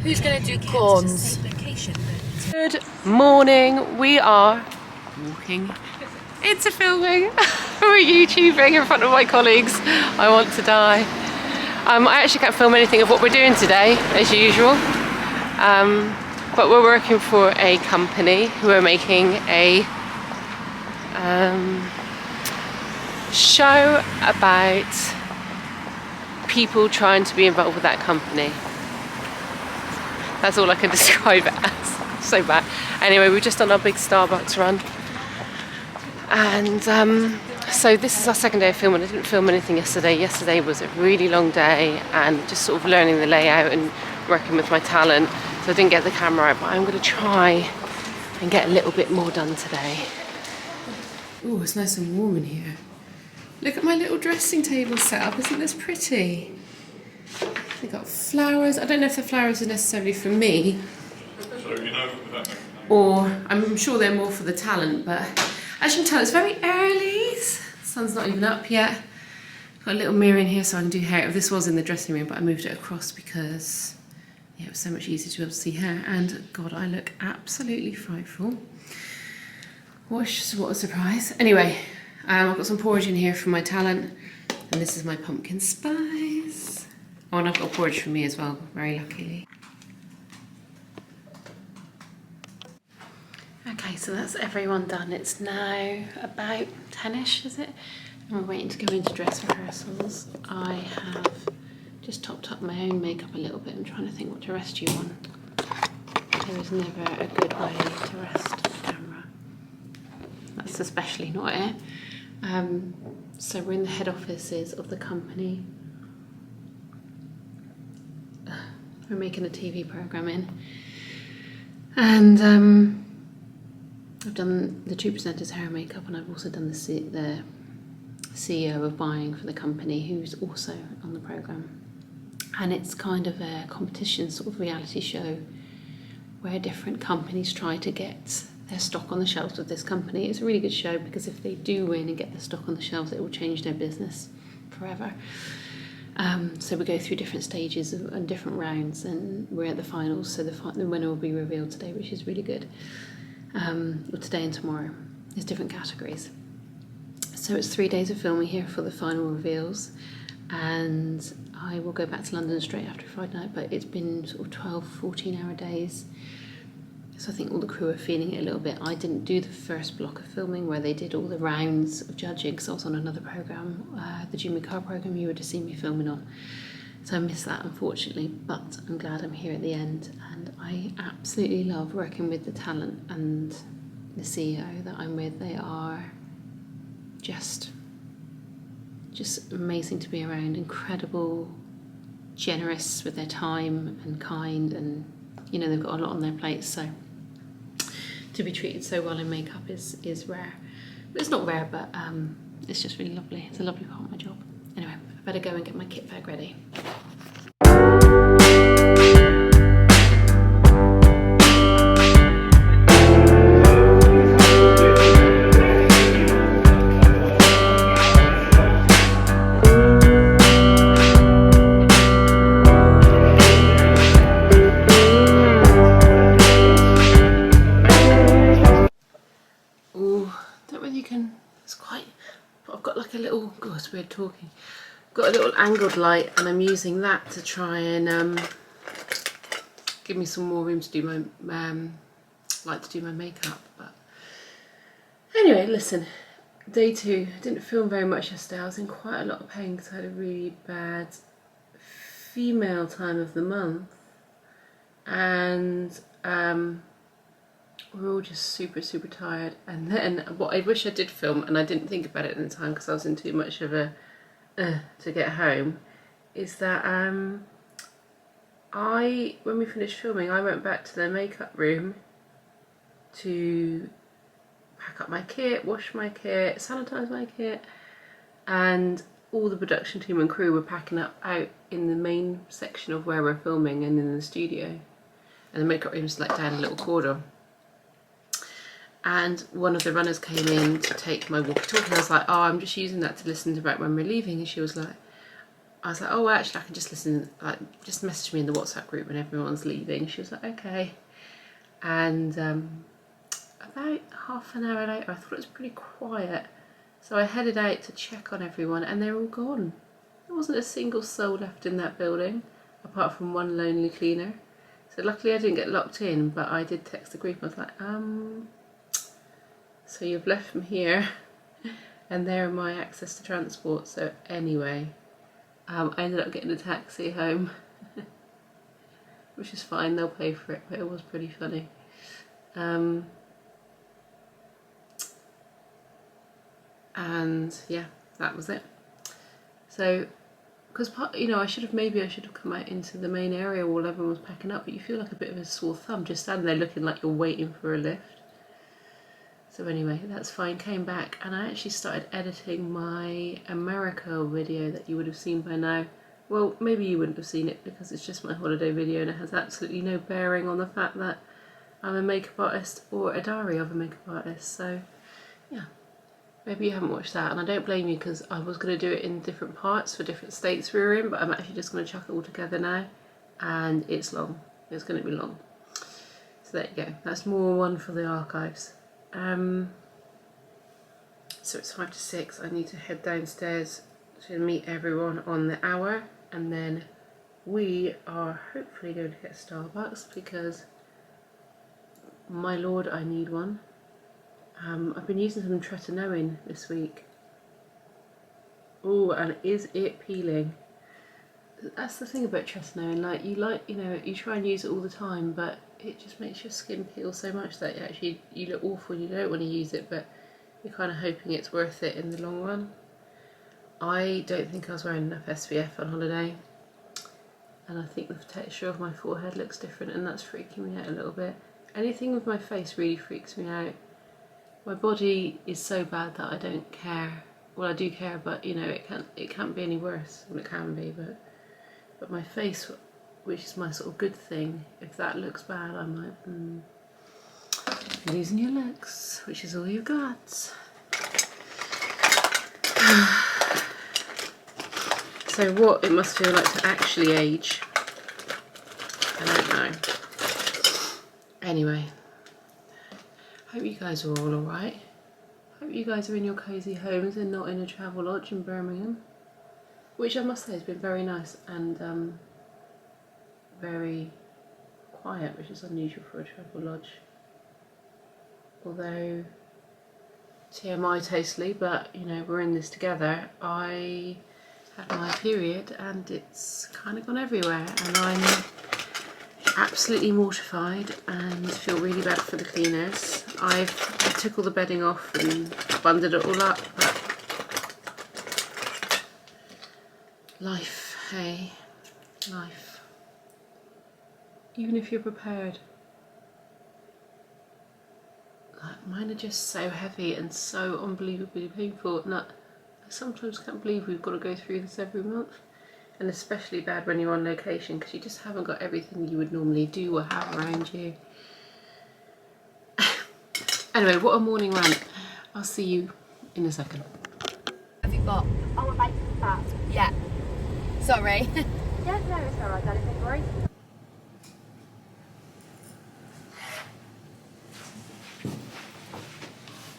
Who's going to do corns? Good morning. We are walking into filming. We're YouTubing in front of my colleagues. I want to die. I actually can't film anything of what we're doing today, as usual. But we're working for a company who are making a show about people trying to be involved with that company. That's all I can describe it as. So bad. Anyway, we've just done our big Starbucks run. And so this is our second day of filming. I didn't film anything yesterday. Yesterday was a really long day and just sort of learning the layout and working with my talent. So I didn't get the camera out, but I'm going to try and get a little bit more done today. Oh, it's nice and warm in here. Look at my little dressing table set up. Isn't this pretty? They've got flowers. I don't know if the flowers are necessarily for me. Or I'm sure they're more for the talent, but as you can tell, it's very early. The sun's not even up yet. Got a little mirror in here so I can do hair. This was in the dressing room, but I moved it across because it was so much easier to be able to see hair. And God, I look absolutely frightful. What a surprise. Anyway, I've got some porridge in here for my talent, and this is my pumpkin spice. Oh, and I've got porridge for me as well, very luckily. Okay, so that's everyone done. It's now about 10ish, is it? And we're waiting to go into dress rehearsals. I have just topped up my own makeup a little bit. I'm trying to think what to rest you on. There is never a good way to rest the camera. That's especially not it. So we're in the head offices of the company. We're making a TV programme in. And I've done the two presenters' hair and makeup, and I've also done the CEO of buying for the company, who's also on the programme. And it's kind of a competition sort of reality show where different companies try to get their stock on the shelves with this company. It's a really good show because if they do win and get their stock on the shelves, it will change their business forever. So we go through different stages and different rounds, and we're at the finals, so the winner will be revealed today, which is really good. Or today and tomorrow. There's different categories. So it's 3 days of filming here for the final reveals, and I will go back to London straight after Friday night, but it's been sort of 12, 14 hour days. So I think all the crew are feeling it a little bit. I didn't do the first block of filming where they did all the rounds of judging because I was on another programme, the Jimmy Carr programme you would have seen me filming on. So I missed that, unfortunately, but I'm glad I'm here at the end, and I absolutely love working with the talent and the CEO that I'm with. They are just amazing to be around, incredible, generous with their time and kind, and you know, they've got a lot on their plates, so to be treated so well in makeup is rare. It's not rare, but it's just really lovely. It's a lovely part of my job. Anyway, I better go and get my kit bag ready. It's weird talking. Got a little angled light, and I'm using that to try and give me some more room to do my my makeup. But anyway, listen, day 2. Didn't film very much yesterday. I was in quite a lot of pain because I had a really bad female time of the month, and we're all just super tired. And then what I wish I did film, and I didn't think about it at the time because I was in too much of a to get home, is that when we finished filming, I went back to the makeup room to pack up my kit, wash my kit, sanitize my kit, and all the production team and crew were packing up out in the main section of where we're filming and in the studio, and the makeup room's like down a little corridor. And one of the runners came in to take my walkie-talkie, and I was like, oh, I'm just using that to listen to about when we're leaving. And she was like, I was like, oh, well, actually, I can just listen, like, just message me in the WhatsApp group when everyone's leaving. She was like, okay. And about half an hour later, I thought it was pretty quiet. So I headed out to check on everyone, and they're all gone. There wasn't a single soul left in that building, apart from one lonely cleaner. So luckily I didn't get locked in, but I did text the group. I was like, so you've left from here, and there are my access to transport. So anyway, I ended up getting a taxi home, which is fine, they'll pay for it, but it was pretty funny. And yeah, that was it. So, because I should have come out into the main area while everyone was packing up, but you feel like a bit of a sore thumb just standing there looking like you're waiting for a lift. So anyway, that's fine. Came back and I actually started editing my America video that you would have seen by now. Well, maybe you wouldn't have seen it because it's just my holiday video and it has absolutely no bearing on the fact that I'm a makeup artist or a diary of a makeup artist. So yeah. Maybe you haven't watched that, and I don't blame you because I was going to do it in different parts for different states we were in, but I'm actually just going to chuck it all together now, and it's long. It's going to be long. So there you go. That's more one for the archives. So it's 5 to 6. I need to head downstairs to meet everyone on the hour, and then we are hopefully going to get Starbucks because, my lord, I need one. I've been using some tretinoin this week. Oh, and is it peeling? That's the thing about tretinoin. Like you try and use it all the time, but it just makes your skin peel so much that you look awful. You don't want to use it, but you're kind of hoping it's worth it in the long run. I don't think I was wearing enough SPF on holiday, and I think the texture of my forehead looks different, and that's freaking me out a little bit. Anything with my face really freaks me out. My body is so bad that I don't care. Well, I do care, but it can't be any worse. Well, it can be, but my face, which is my sort of good thing, if that looks bad, I'm like, losing your looks, which is all you've got. So what it must feel like to actually age, I don't know. Anyway. Hope you guys are all alright. Hope you guys are in your cosy homes and not in a travel lodge in Birmingham, which I must say has been very nice and very quiet, which is unusual for a travel lodge. Although, TMI totally, but we're in this together. I had my period and it's kind of gone everywhere, and I'm absolutely mortified and feel really bad for the cleaners. I took all the bedding off and bundled it all up, but life, hey, life. Even if you're prepared. Like, mine are just so heavy and so unbelievably painful, and I sometimes can't believe we've got to go through this every month. And especially bad when you're on location because you just haven't got everything you would normally do or have around you. Anyway, what a morning rant. I'll see you in a second. Have you got? Oh, a bite of that. Yeah. Sorry. Yeah, no, it's alright, darling, don't worry.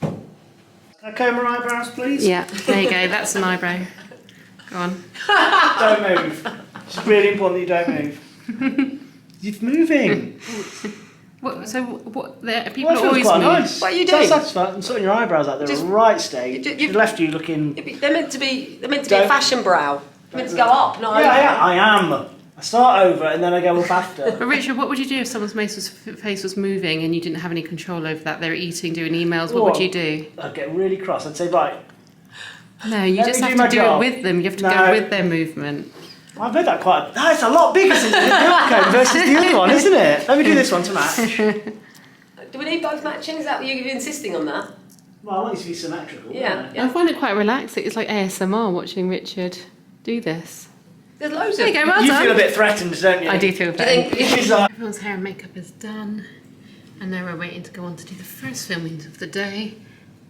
Can I comb my eyebrows, please? Yeah, there you go. That's an eyebrow. Go on. Don't move. It's really important that you don't move. You're moving. What? People Well, are it feels always quite moving. nice. What are you So doing? satisfying. Sorting your eyebrows out. They're Just- a right stage. you- Should left you looking. They're meant to be a Don't- fashion brow. They're meant to go up, not Yeah, over. yeah, I am. I start over and then I go up after. But Richard, what would you do if someone's face was moving and you didn't have any control over that? They were eating, doing emails. What would you do? I'd get really cross. I'd say, right. No, you Let just me have do my to do job. it with them. You have to No. go with their movement. I've made that quite. No, it's a lot bigger since the other comb versus the other one, isn't it? Let me do this one to match. Do we need both matching? Is that what you're insisting on that? Well, I want you to be symmetrical. Yeah. I find it quite relaxing. It's like ASMR watching Richard do this. There's loads There of. you go, well You done. feel a bit threatened, don't you? I do feel Do you that. think? She's like, Everyone's hair and makeup is done, and now we're waiting to go on to do the first filming of the day.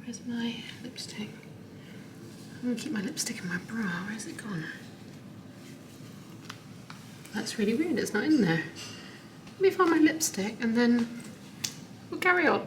Where's my lipstick? I'm gonna keep my lipstick in my bra. Where's it gone? That's really weird, it's not in there. Let me find my lipstick and then we'll carry on.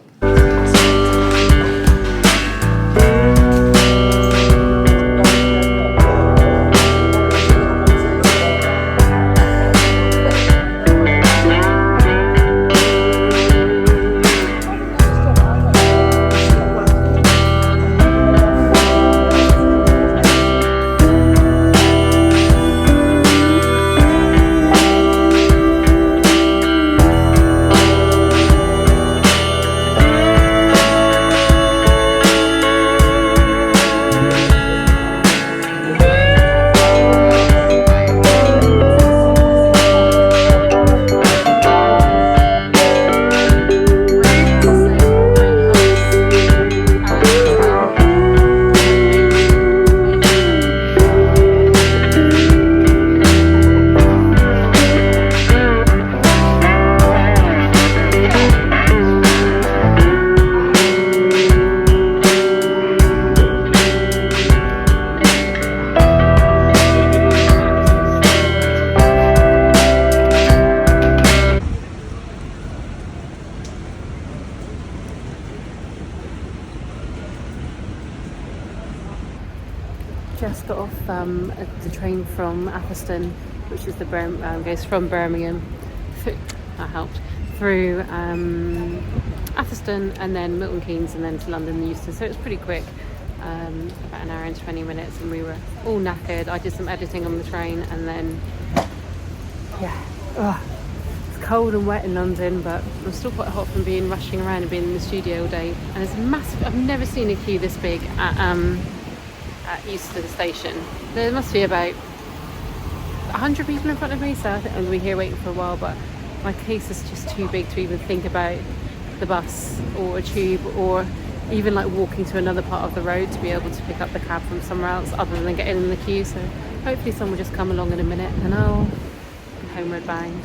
Just got off the train from Atherstone, which is the goes from Birmingham. That helped through Atherstone and then Milton Keynes and then to London Euston. So it was pretty quick, about an hour and 20 minutes, and we were all knackered. I did some editing on the train, and then it's cold and wet in London, but I'm still quite hot from rushing around and being in the studio all day. And there's a massive. I've never seen a queue this big at Euston Station. There must be about 100 people in front of me, so I think I'm going to be here waiting for a while, but my case is just too big to even think about the bus or a tube or even like walking to another part of the road to be able to pick up the cab from somewhere else other than getting in the queue. So hopefully someone will just come along in a minute and I'll be homeward bound.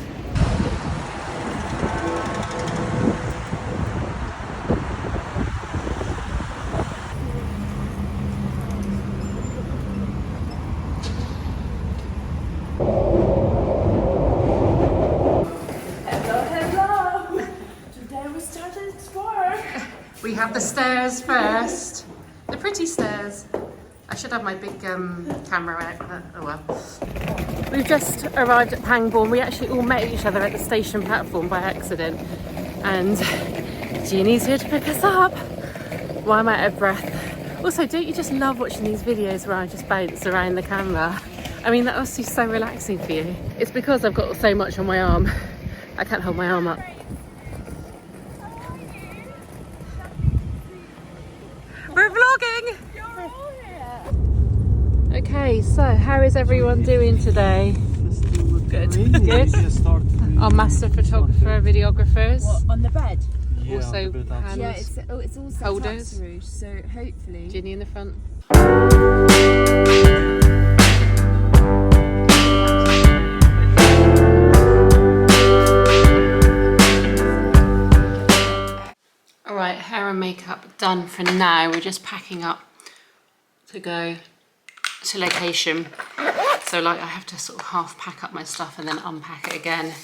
We have the stairs first. The pretty stairs. I should have my big camera out, but oh well. We've just arrived at Pangbourne. We actually all met each other at the station platform by accident. And Jeannie's here to pick us up. Well, I'm out of breath. Also, don't you just love watching these videos where I just bounce around the camera? I mean, that must be so relaxing for you. It's because I've got so much on my arm. I can't hold my arm up. We're vlogging! You're all here. Okay, so how is everyone doing today? Good. Good. Our master photographer, videographers. What, on the bed? Yeah, also hand Yeah, it's all set holders. up, Sarouche, so hopefully... Ginny in the front. Alright, hair and makeup done for now. We're just packing up to go to location. So like I have to sort of half pack up my stuff and then unpack it again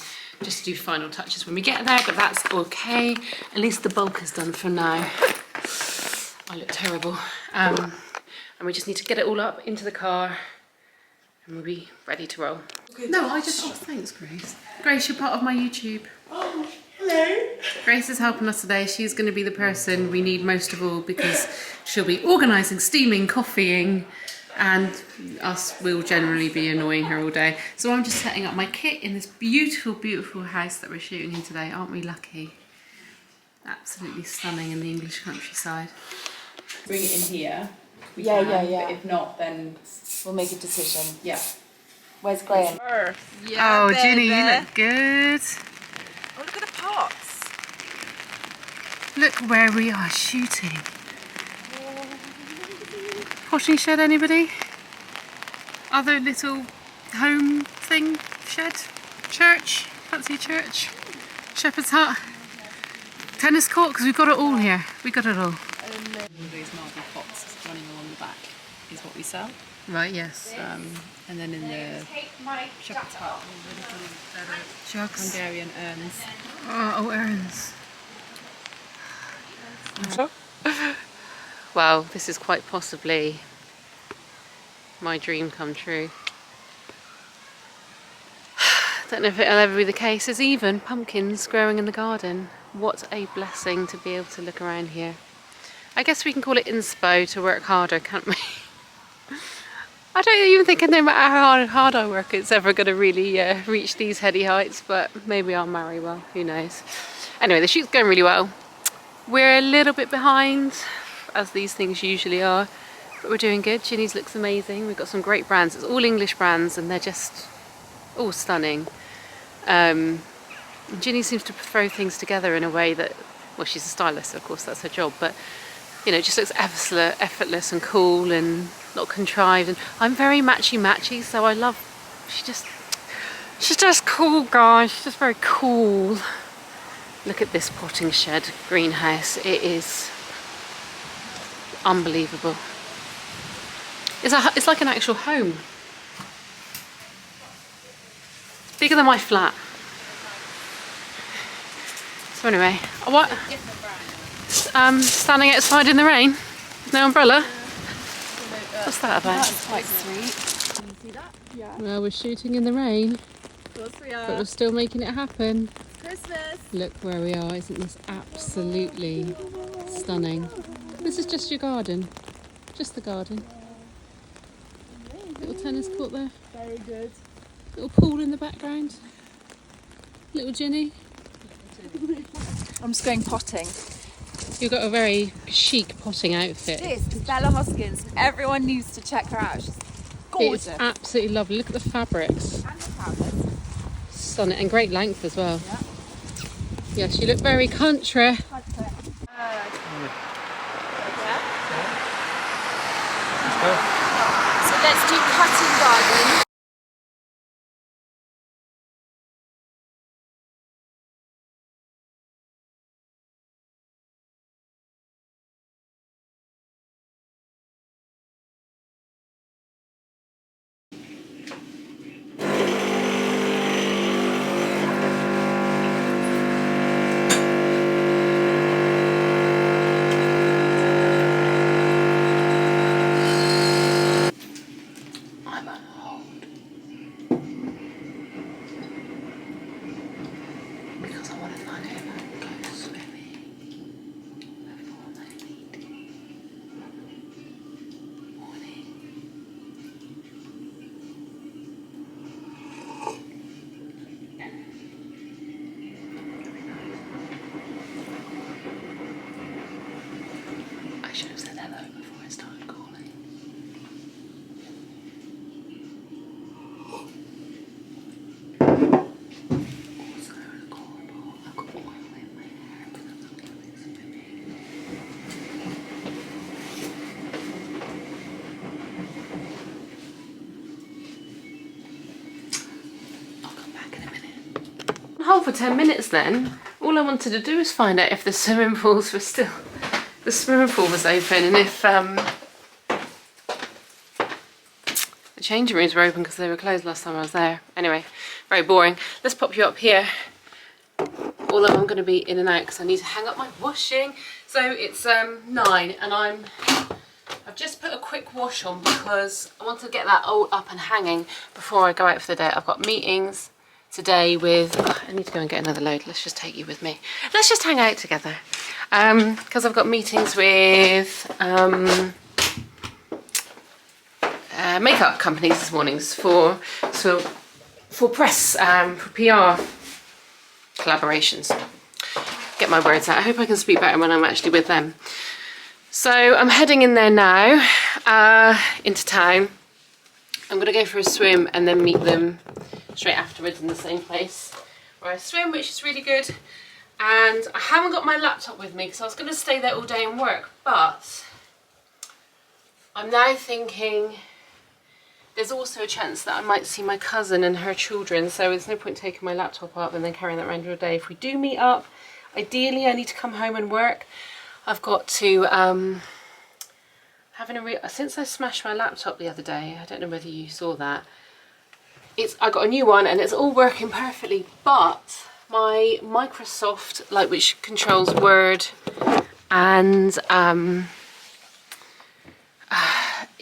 just to do final touches when we get there, but that's okay. At least the bulk is done for now. I look terrible. And we just need to get it all up into the car and we'll be ready to roll. No, I just, oh thanks Grace. Grace, you're part of my YouTube. Oh, hello. Grace is helping us today. She's going to be the person we need most of all because she'll be organising, steaming, coffeeing, and us will generally be annoying her all day. So I'm just setting up my kit in this beautiful, beautiful house that we're shooting in today. Aren't we lucky? Absolutely stunning in the English countryside. Bring it in here. We Yeah, can, yeah. But if not, then We'll make a decision. yeah. Where's Graham? Yeah, oh, Ginny, you look good. Oh, look at the pots. Look where we are shooting. Potting shed, anybody? Other little home thing, shed, church, fancy church, shepherd's hut, tennis court, because we've got it all here. We got it all. These marble pots running along the back is what we we sell. Right, yes. And then in the shop top, Jugs. Hungarian urns. Oh, errands. Well, this is quite possibly my dream come true. Don't know if it'll ever be the case. There's even pumpkins growing in the garden. What a blessing to be able to look around here. I guess we can call it inspo to work harder, can't we? I don't even think no matter how hard I work it's ever going to really reach these heady heights, but maybe I'll marry well, who knows. Anyway, the shoot's going really well. We're a little bit behind, as these things usually are, but we're doing good. Ginny's looks amazing. We've got some great brands. It's all English brands and they're just all stunning. Ginny seems to throw things together in a way that, well, she's a stylist, of course, that's her job, but you know, it just looks effortless and cool and not contrived. And I'm very matchy, so I love, she's just cool, guys. She's just very cool. Look at this potting shed greenhouse. It is unbelievable. It's like an actual home. It's bigger than my flat. So anyway, what? Standing outside in the rain with no umbrella. What's that about? That's quite sweet. Can you see that? Yeah. Well, we're shooting in the rain, Of course we are. but we're still making it happen. Christmas. Look where we are. Isn't this absolutely stunning? This is just your garden. Just the garden. Little tennis court there. Very good. Little pool in the background. Little Ginny. I'm just going potting. You've got a very chic potting outfit. This is Bella Hoskins. Everyone needs to check her out. She's gorgeous. It's absolutely lovely. Look at the fabrics. And the flowers. Stunning. And great length as well. Yes, you look very country. So let's do cutting garden. Because I want to find out about go swimming before they meet. Morning. I should have said hello before I started calling. Also, I've got oil in my hair because I'm going swimming. I'll come back in a minute. On hold for 10 minutes then. All I wanted to do was find out if the swimming pools were still, the swimming pool was open and if the changing rooms were open because they were closed last time I was there. Anyway, very boring. Let's pop you up here. Although I'm going to be in and out because I need to hang up my washing. So it's 9 and I've just put a quick wash on because I want to get that all up and hanging before I go out for the day. I've got meetings today with, I need to go and get another load. Let's just take you with me. Let's just hang out together. Because I've got meetings with makeup companies this morning for press, for PR collaborations. Get my words out. I hope I can speak better when I'm actually with them. So I'm heading in there now, into town. I'm going to go for a swim and then meet them straight afterwards in the same place where I swim, which is really good. And I haven't got my laptop with me because I was going to stay there all day and work, but I'm now thinking there's also a chance that I might see my cousin and her children, so there's no point taking my laptop up and then carrying that around all day. If we do meet up, ideally I need to come home and work. I've got to since I smashed my laptop the other day, I don't know whether you saw that, I got a new one and it's all working perfectly, but my Microsoft, like, which controls Word and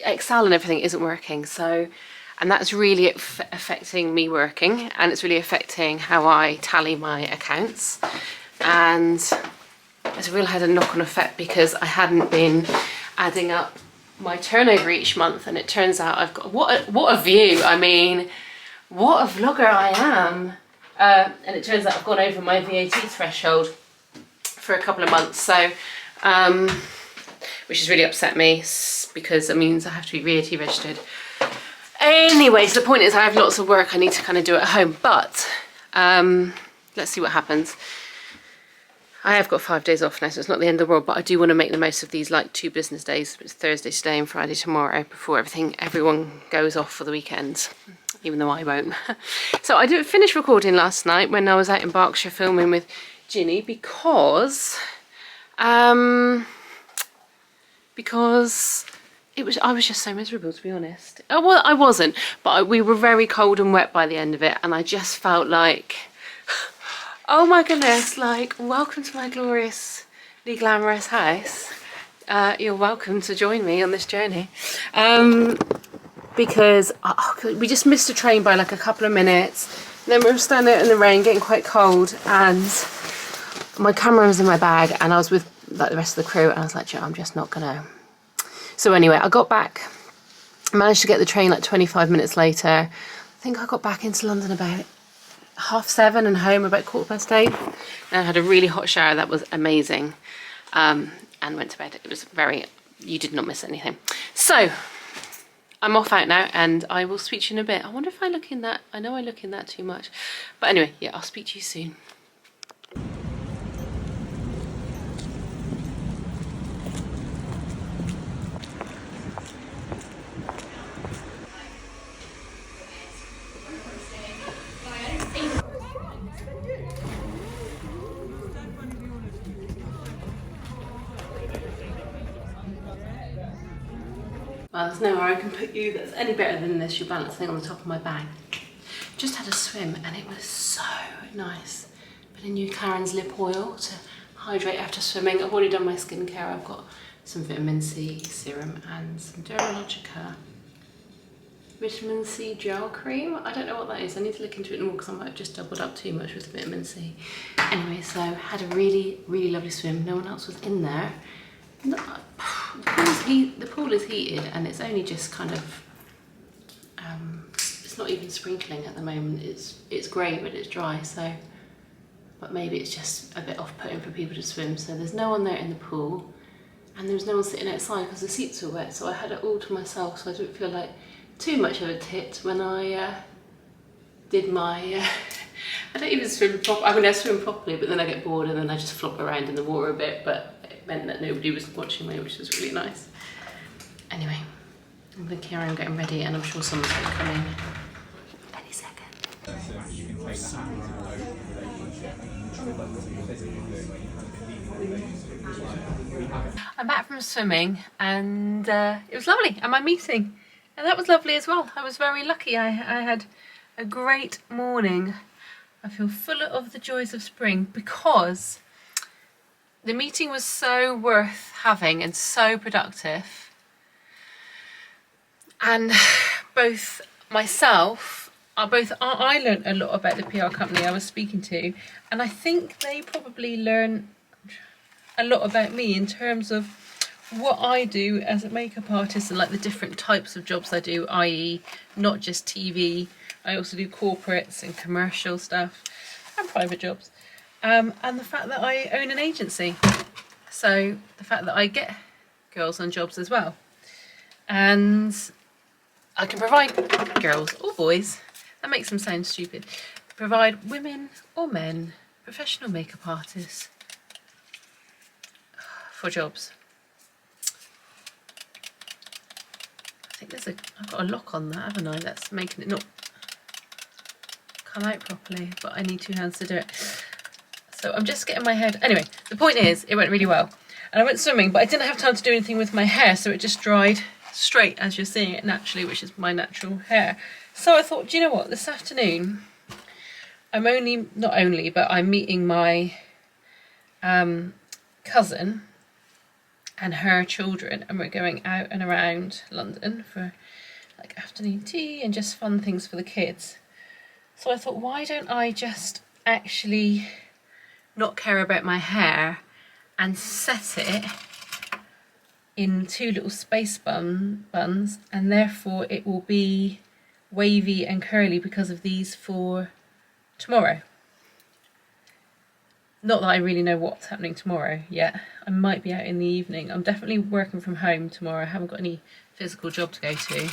Excel and everything, isn't working. So, and that's really affecting me working, and it's really affecting how I tally my accounts, and it's really had a knock-on effect because I hadn't been adding up my turnover each month, and it turns out I've got what a view. I mean, what a vlogger I am. And it turns out I've gone over my VAT threshold for a couple of months, so which has really upset me because it means I have to be VAT registered. Anyway, so the point is I have lots of work I need to kind of do at home, but let's see what happens. I have got 5 days off now, so it's not the end of the world, but I do want to make the most of these, like, 2 business days. It's Thursday today and Friday tomorrow before everyone goes off for the weekend, even though I won't. So I didn't finish recording last night when I was out in Berkshire filming with Ginny because I was just so miserable, to be honest. Oh, well, I wasn't, but we were very cold and wet by the end of it, and I just felt like, oh my goodness, like, welcome to my gloriously glamorous house. You're welcome to join me on this journey. Because we just missed a train by like a couple of minutes. And then we were standing out in the rain, getting quite cold, and my camera was in my bag, and I was with like the rest of the crew, and I was like, I'm just not gonna. So anyway, I got back, managed to get the train like 25 minutes later. I think I got back into London about 7:30 and home about 8:15. And I had a really hot shower, that was amazing. And went to bed. It was you did not miss anything. So I'm off out now, and I will speak to you in a bit. I wonder if I look in that. I know I look in that too much. But anyway, yeah, I'll speak to you soon. Well, there's nowhere I can put you that's any better than this, your balance thing on the top of my bag. Just had a swim and it was so nice. Put in new Karen's lip oil to hydrate after swimming. I've already done my skincare. I've got some vitamin C serum and some Dermalogica vitamin C gel cream. I don't know what that is. I need to look into it more because I might have just doubled up too much with the vitamin C. Anyway, so had a really, really lovely swim. No one else was in there. No, the pool is heated and it's only just kind of, it's not even sprinkling at the moment. It's grey but it's dry, so, but maybe it's just a bit off-putting for people to swim. So there's no one there in the pool, and there was no one sitting outside because the seats were wet, so I had it all to myself, so I didn't feel like too much of a tit when I did my, I don't even swim properly. I mean, I swim properly, but then I get bored and then I just flop around in the water a bit, but it meant that nobody was watching me, which was really nice. Anyway, I'm going to carry on getting ready, and I'm sure someone's going to come in any second. I'm back from swimming, and it was lovely, and my meeting, and that was lovely as well. I was very lucky. I had a great morning. I feel full of the joys of spring because the meeting was so worth having and so productive, and both myself, I learned a lot about the PR company I was speaking to, and I think they probably learn a lot about me in terms of what I do as a makeup artist and like the different types of jobs I do, i.e. not just TV. I also do corporates and commercial stuff and private jobs, and the fact that I own an agency, so the fact that I get girls on jobs as well, and I can provide girls or boys, that makes them sound stupid, provide women or men, professional makeup artists for jobs. I think I've got a lock on that, haven't I? That's making it not come out properly, but I need 2 hands to do it. So I'm just getting my head, anyway, the point is, it went really well. And I went swimming, but I didn't have time to do anything with my hair, so it just dried straight as you're seeing it naturally, which is my natural hair. So I thought, do you know what, this afternoon I'm meeting my cousin and her children, and we're going out and around London for like afternoon tea and just fun things for the kids. So I thought, why don't I just actually not care about my hair and set it in 2 little space buns, and therefore it will be wavy and curly because of these for tomorrow. Not that I really know what's happening tomorrow yet. I might be out in the evening. I'm definitely working from home tomorrow. I haven't got any physical job to go to.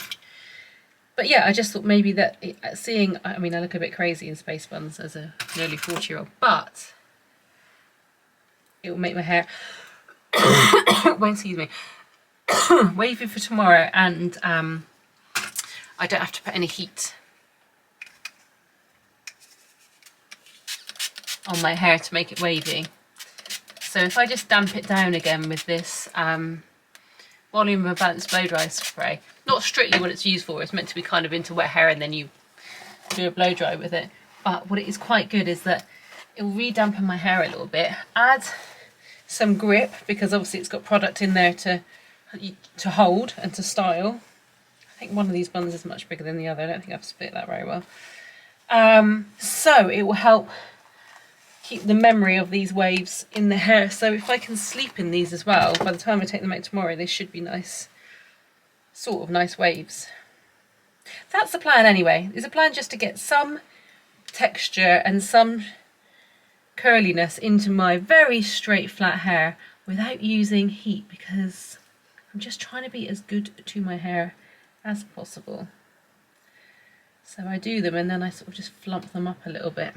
But yeah, I just thought maybe that I mean, I look a bit crazy in space buns as a nearly 40-year-old, but it will make my hair, well, excuse me, wavy for tomorrow, and I don't have to put any heat on my hair to make it wavy. So if I just damp it down again with this volume of balanced blow dry spray, not strictly what it's used for, it's meant to be kind of into wet hair and then you do a blow dry with it, but what it is quite good is that it will re-dampen my hair a little bit, add some grip, because obviously it's got product in there to hold and to style. I think one of these buns is much bigger than the other. I don't think I've split that very well. So it will help keep the memory of these waves in the hair. So if I can sleep in these as well, by the time I take them out tomorrow, they should be nice, sort of nice waves. That's the plan anyway. It's a plan just to get some texture and some curliness into my very straight flat hair without using heat, because I'm just trying to be as good to my hair as possible. So I do them and then I sort of just flump them up a little bit.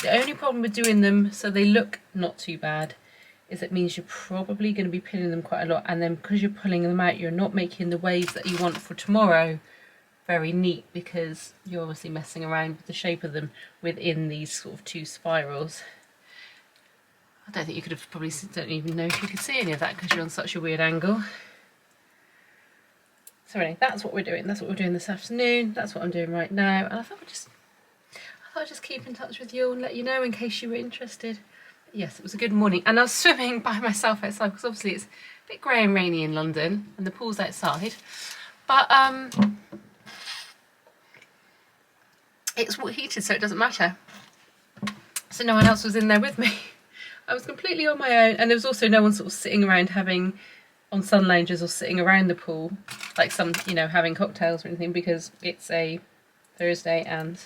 The only problem with doing them so they look not too bad is it means you're probably going to be pinning them quite a lot, and then because you're pulling them out, you're not making the waves that you want for tomorrow very neat, because you're obviously messing around with the shape of them within these sort of 2 spirals. I don't think you could have probably, don't even know if you could see any of that because you're on such a weird angle. So anyway, that's what we're doing. That's what we're doing this afternoon. That's what I'm doing right now. And I thought I'd just keep in touch with you and let you know in case you were interested. But yes, it was a good morning. And I was swimming by myself outside because obviously it's a bit grey and rainy in London and the pool's outside. But it's heated, so it doesn't matter. So no one else was in there with me. I was completely on my own, and there was also no one sort of sitting around having on sun lounges or sitting around the pool like some, you know, having cocktails or anything, because it's a Thursday and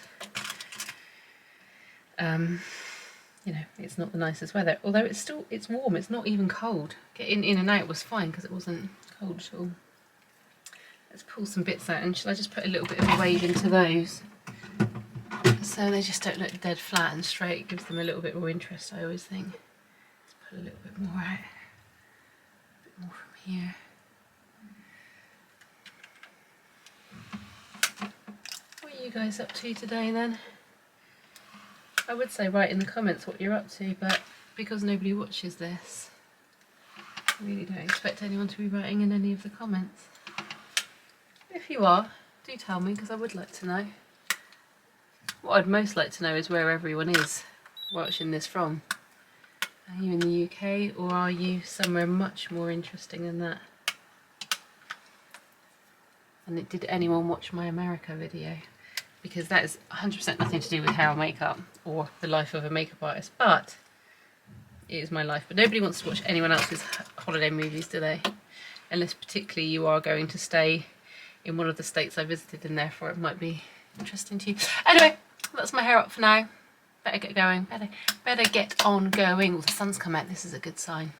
you know, it's not the nicest weather, although it's warm, it's not even cold. Getting in and out was fine because it wasn't cold at all. Let's pull some bits out, and shall I just put a little bit of a wave into those so they just don't look dead flat and straight. It gives them a little bit more interest, I always think. Let's put a little bit more out, a bit more from here. What are you guys up to today then? I would say write in the comments what you're up to, but because nobody watches this, I really don't expect anyone to be writing in any of the comments. If you are, do tell me, because I would like to know. What I'd most like to know is where everyone is watching this from. Are you in the UK, or are you somewhere much more interesting than that? And did anyone watch my America video? Because that is 100% nothing to do with hair or makeup or the life of a makeup artist, but it is my life. But nobody wants to watch anyone else's holiday movies, do they? Unless particularly you are going to stay in one of the states I visited, and therefore it might be interesting to you. Anyway, that's my hair up for now. Better get going. Better get on going. Oh, the sun's come out. This is a good sign.